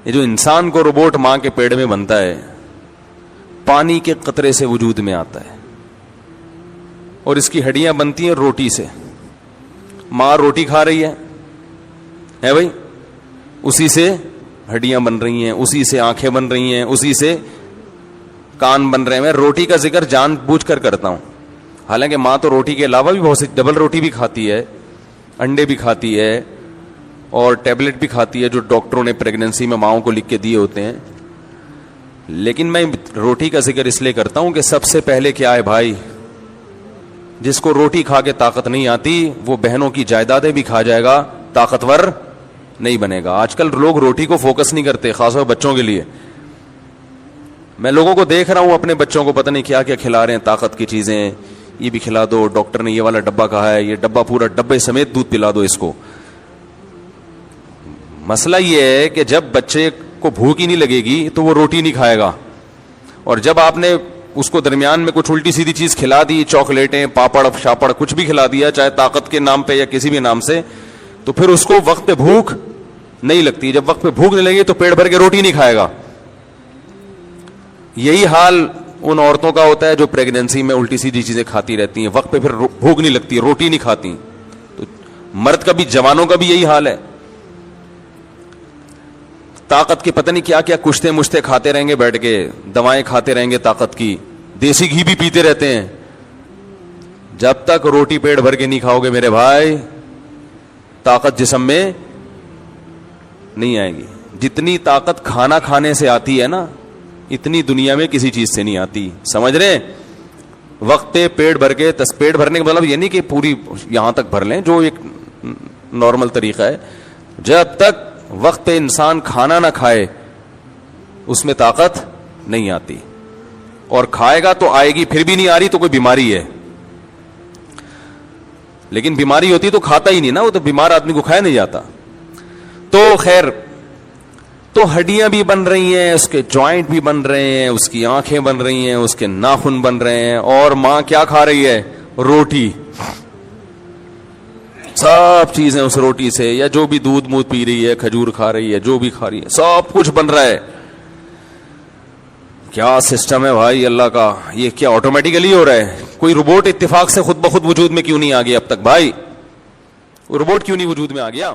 یہ جو انسان کو روبوٹ ماں کے پیڑ میں بنتا ہے پانی کے قطرے سے وجود میں آتا ہے, اور اس کی ہڈیاں بنتی ہیں روٹی سے. ماں روٹی کھا رہی ہے بھائی, اسی سے ہڈیاں بن رہی ہیں, اسی سے آنکھیں بن رہی ہیں, اسی سے کان بن رہے ہیں. میں روٹی کا ذکر جان بوجھ کر کرتا ہوں, حالانکہ ماں تو روٹی کے علاوہ بھی بہت سی ڈبل روٹی بھی کھاتی ہے, انڈے بھی کھاتی ہے, اور ٹیبلٹ بھی کھاتی ہے جو ڈاکٹروں نے پریگننسی میں ماؤں کو لکھ کے دیے ہوتے ہیں. لیکن میں روٹی کا ذکر اس لیے کرتا ہوں کہ سب سے پہلے کیا ہے بھائی, جس کو روٹی کھا کے طاقت نہیں آتی وہ بہنوں کی جائیدادیں بھی کھا جائے گا, طاقتور نہیں بنے گا. آج کل لوگ روٹی کو فوکس نہیں کرتے, خاص طور بچوں کے لیے. میں لوگوں کو دیکھ رہا ہوں اپنے بچوں کو پتہ نہیں کیا کیا کھلا رہے ہیں, طاقت کی چیزیں, یہ بھی کھلا دو, ڈاکٹر نے یہ والا ڈبہ کہا ہے, یہ ڈبہ پورا ڈبے سمیت دودھ پلا دو اس کو. مسئلہ یہ ہے کہ جب بچے کو بھوک ہی نہیں لگے گی تو وہ روٹی نہیں کھائے گا, اور جب آپ نے اس کو درمیان میں کچھ الٹی سیدھی چیز کھلا دی, چاکلیٹیں, پاپڑ شاپڑ کچھ بھی کھلا دیا, چاہے طاقت کے نام پہ یا کسی بھی نام سے, تو پھر اس کو وقت پہ بھوک نہیں لگتی. جب وقت پہ بھوک نہیں لگے تو پیٹ بھر کے روٹی نہیں کھائے گا. یہی حال ان عورتوں کا ہوتا ہے جو پریگننسی میں الٹی سیدھی چیزیں کھاتی رہتی ہیں, وقت پہ پھر بھوک نہیں لگتی, روٹی نہیں کھاتی. تو مرد کا بھی, جوانوں کا بھی یہی حال ہے. طاقت کے پتہ نہیں کیا کیا کشتے مشتے کھاتے رہیں گے بیٹھ کے, دوائیں کھاتے رہیں گے طاقت کی, دیسی گھی بھی پیتے رہتے ہیں. جب تک روٹی پیٹ بھر کے نہیں کھاؤ گے میرے بھائی, طاقت جسم میں نہیں آئے گی. جتنی طاقت کھانا کھانے سے آتی ہے نا, اتنی دنیا میں کسی چیز سے نہیں آتی. سمجھ رہے ہیں؟ وقت پہ پیٹ بھر کے, پیٹ بھرنے کا مطلب یہ نہیں کہ پوری یہاں تک بھر لیں جو ایک نارمل طریقہ ہے. جب تک وقت پہ انسان کھانا نہ کھائے اس میں طاقت نہیں آتی, اور کھائے گا تو آئے گی, پھر بھی نہیں آ رہی تو کوئی بیماری ہے. لیکن بیماری ہوتی تو کھاتا ہی نہیں نا, وہ تو بیمار آدمی کو کھایا نہیں جاتا. تو خیر, تو ہڈیاں بھی بن رہی ہیں, اس کے جوائنٹ بھی بن رہے ہیں, اس کی آنکھیں بن رہی ہیں, اس کے ناخن بن رہے ہیں, اور ماں کیا کھا رہی ہے؟ روٹی. سب چیزیں اس روٹی سے, یا جو بھی دودھ مودھ پی رہی ہے, کھجور کھا رہی ہے, جو بھی کھا رہی ہے, سب کچھ بن رہا ہے. کیا سسٹم ہے بھائی اللہ کا, یہ کیا آٹومیٹیکلی ہو رہا ہے؟ کوئی روبوٹ اتفاق سے خود بخود وجود میں کیوں نہیں آ گیا اب تک بھائی؟ روبوٹ کیوں نہیں وجود میں آ گیا؟